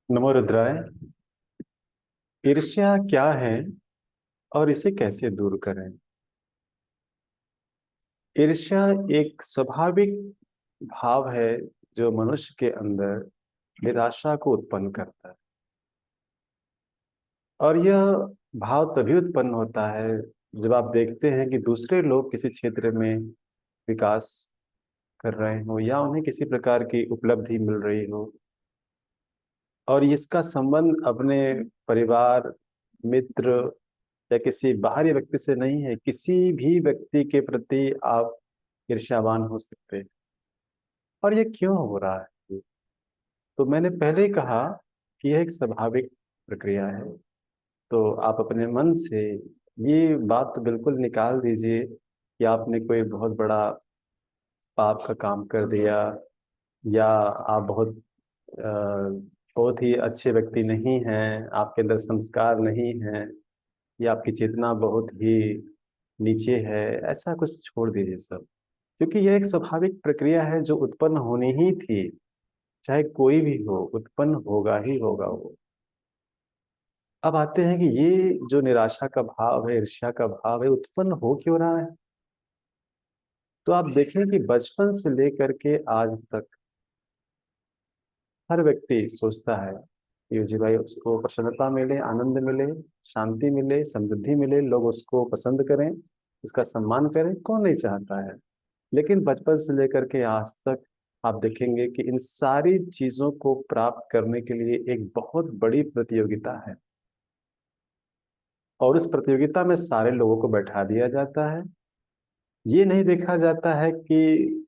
नमो रुद्राय। ईर्ष्या क्या है और इसे कैसे दूर करें? ईर्ष्या एक स्वाभाविक भाव है जो मनुष्य के अंदर निराशा को उत्पन्न करता है। और यह भाव तभी उत्पन्न होता है जब आप देखते हैं कि दूसरे लोग किसी क्षेत्र में विकास कर रहे हो या उन्हें किसी प्रकार की उपलब्धि मिल रही हो, और इसका संबंध अपने परिवार, मित्र या किसी बाहरी व्यक्ति से नहीं है। किसी भी व्यक्ति के प्रति आप ईर्ष्यावान हो सकते हैं। और ये क्यों हो रहा है? तो मैंने पहले ही कहा कि यह एक स्वाभाविक प्रक्रिया है। तो आप अपने मन से ये बात तो बिल्कुल निकाल दीजिए कि आपने कोई बहुत बड़ा पाप का काम कर दिया, या आप बहुत ही अच्छे व्यक्ति नहीं हैं, आपके अंदर संस्कार नहीं है, या आपकी चेतना बहुत ही नीचे है। ऐसा कुछ छोड़ दीजिए सब, क्योंकि यह एक स्वाभाविक प्रक्रिया है जो उत्पन्न होनी ही थी। चाहे कोई भी हो, उत्पन्न होगा ही होगा वो। अब आते हैं कि ये जो निराशा का भाव है, ईर्ष्या का भाव है, उत्पन्न हो क्यों रहा है। तो आप देखें कि बचपन से लेकर के आज तक हर व्यक्ति सोचता है कि जी भाई उसको प्रसन्नता मिले, आनंद मिले, शांति मिले, समृद्धि मिले, लोग उसको पसंद करें, उसका सम्मान करें। कौन नहीं चाहता है। लेकिन बचपन से लेकर के आज तक आप देखेंगे कि इन सारी चीजों को प्राप्त करने के लिए एक बहुत बड़ी प्रतियोगिता है। और उस प्रतियोगिता में सारे लोगों को बैठा दिया जाता है। ये नहीं देखा जाता है कि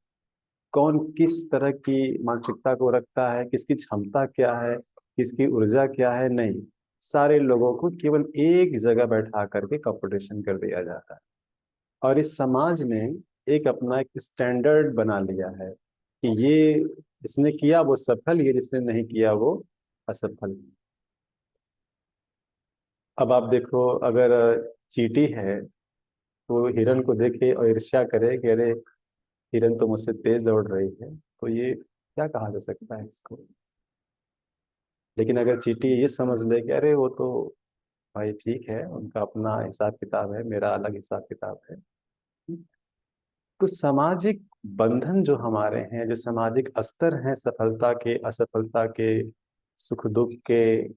कौन किस तरह की मानसिकता को रखता है, किसकी क्षमता क्या है, किसकी ऊर्जा क्या है। नहीं, सारे लोगों को केवल एक जगह बैठा करके कंपटीशन कर दिया जाता है। और इस समाज ने एक अपना एक स्टैंडर्ड बना लिया है कि ये जिसने किया वो सफल, ये जिसने नहीं किया वो असफल। अब आप देखो, अगर चींटी है तो हिरन को देखे और ईर्ष्या करे कि अरे हिरन तो मुझसे तेज दौड़ रही है, तो ये क्या कहा जा सकता है इसको। लेकिन अगर चींटी ये समझ ले कि अरे वो तो भाई ठीक है, उनका अपना हिसाब किताब है, मेरा अलग हिसाब किताब है। तो सामाजिक बंधन जो हमारे हैं, जो सामाजिक अस्तर हैं, सफलता के, असफलता के, सुख दुख के,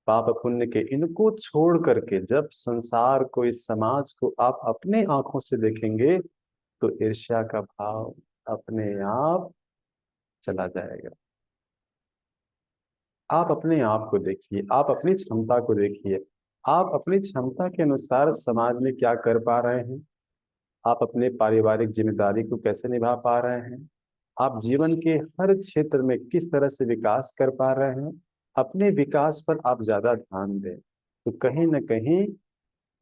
पाप पुण्य के, इनको छोड़ करके जब संसार को, इस समाज को आप अपने आंखों से देखेंगे तो ईर्ष्या का भाव अपने आप चला जाएगा। आप अपने आप को देखिए, आप अपनी क्षमता को देखिए। आप अपनी क्षमता के अनुसार समाज में क्या कर पा रहे हैं, आप अपने पारिवारिक जिम्मेदारी को कैसे निभा पा रहे हैं, आप जीवन के हर क्षेत्र में किस तरह से विकास कर पा रहे हैं। अपने विकास पर आप ज्यादा ध्यान दें, तो कहीं ना कहीं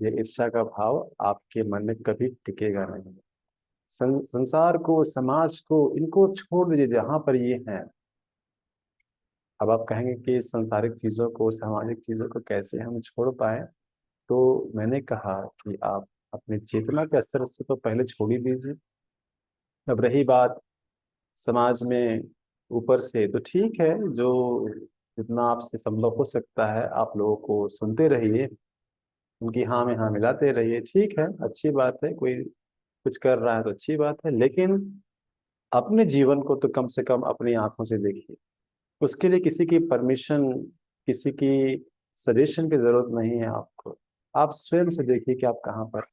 ये ईर्ष्या का भाव आपके मन में कभी टिकेगा नहीं। संसार को, समाज को, इनको छोड़ दीजिए जहां पर ये है। अब आप कहेंगे कि संसारिक चीजों को, सामाजिक चीजों को कैसे हम छोड़ पाए। तो मैंने कहा कि आप अपनी चेतना के स्तर से तो पहले छोड़ ही दीजिए। अब रही बात समाज में ऊपर से, तो ठीक है, जो जितना आपसे संभव हो सकता है आप लोगों को सुनते रहिए, उनकी हाँ में हाँ मिलाते रहिए। ठीक है, अच्छी बात है, कोई कुछ कर रहा है तो अच्छी बात है। लेकिन अपने जीवन को तो कम से कम अपनी आंखों से देखिए। उसके लिए किसी की परमिशन, किसी की सजेशन की जरूरत नहीं है आपको। आप स्वयं से देखिए कि आप कहाँ पर।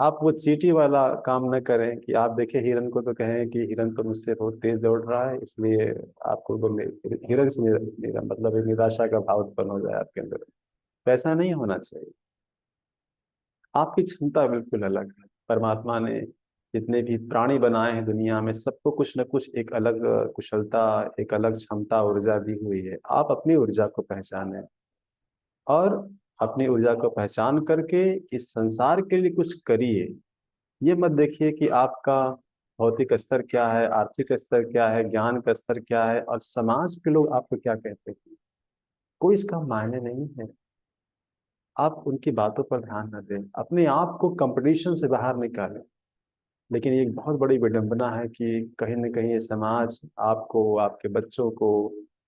आप वो चींटी वाला काम न करें कि आप देखें हिरन को तो कहें कि हिरन तो मुझसे बहुत तेज दौड़ रहा है, इसलिए आपको तो हिरन से मेरा मतलब एक निराशा का भाव उत्पन्न हो जाए आपके अंदर। वैसा नहीं होना चाहिए। आपकी क्षमता बिल्कुल अलग है। परमात्मा ने जितने भी प्राणी बनाए हैं दुनिया में, सबको कुछ न कुछ एक अलग कुशलता, एक अलग क्षमता, ऊर्जा दी हुई है। आप अपनी ऊर्जा को पहचानें, और अपनी ऊर्जा को पहचान करके इस संसार के लिए कुछ करिए। ये मत देखिए कि आपका भौतिक स्तर क्या है, आर्थिक स्तर क्या है, ज्ञान का स्तर क्या है, और समाज के लोग आपको क्या कहते हैं। कोई इसका मायने नहीं है। आप उनकी बातों पर ध्यान न दें, अपने आप को कंपटीशन से बाहर निकालें। लेकिन ये एक बहुत बड़ी विडंबना है कि कहीं ना कहीं ये समाज आपको, आपके बच्चों को,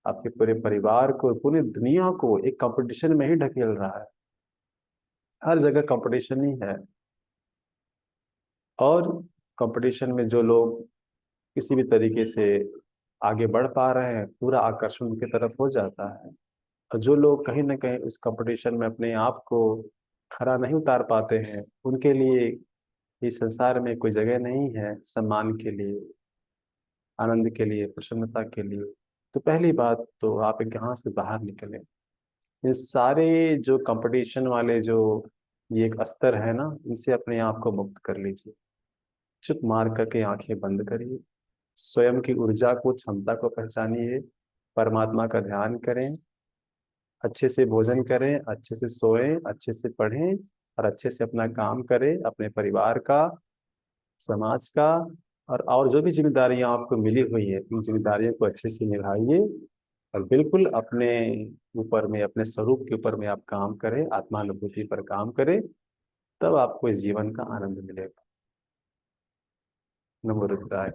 आपके पूरे परिवार को, पूरी दुनिया को एक कंपटीशन में ही ढकेल रहा है। हर जगह कंपटीशन ही है। और कंपटीशन में जो लोग किसी भी तरीके से आगे बढ़ पा रहे हैं, पूरा आकर्षण उनकी तरफ हो जाता है। और जो लोग कहीं ना कहीं उस कंपटीशन में अपने आप को खरा नहीं उतार पाते हैं, उनके लिए इस संसार में कोई जगह नहीं है सम्मान के लिए, आनंद के लिए, प्रसन्नता के लिए। तो पहली बात तो आप यहाँ से बाहर निकलें। इन सारे जो कंपटीशन वाले जो ये एक अस्तर है ना, इनसे अपने आप को मुक्त कर लीजिए। चुप मार करके आंखें बंद करिए। स्वयं की ऊर्जा को, क्षमता को पहचानिए। परमात्मा का ध्यान करें। अच्छे से भोजन करें, अच्छे से सोएं, अच्छे से पढ़ें और अच्छे से अपना काम करें, अपने परिवार का, समाज का। और जो भी जिम्मेदारियां आपको मिली हुई है, इन जिम्मेदारियों को अच्छे से निभाइए। और बिल्कुल अपने ऊपर में, अपने स्वरूप के ऊपर में आप काम करें, आत्मानुभूति पर काम करें। तब आपको इस जीवन का आनंद मिलेगा। नमो रुद्राय।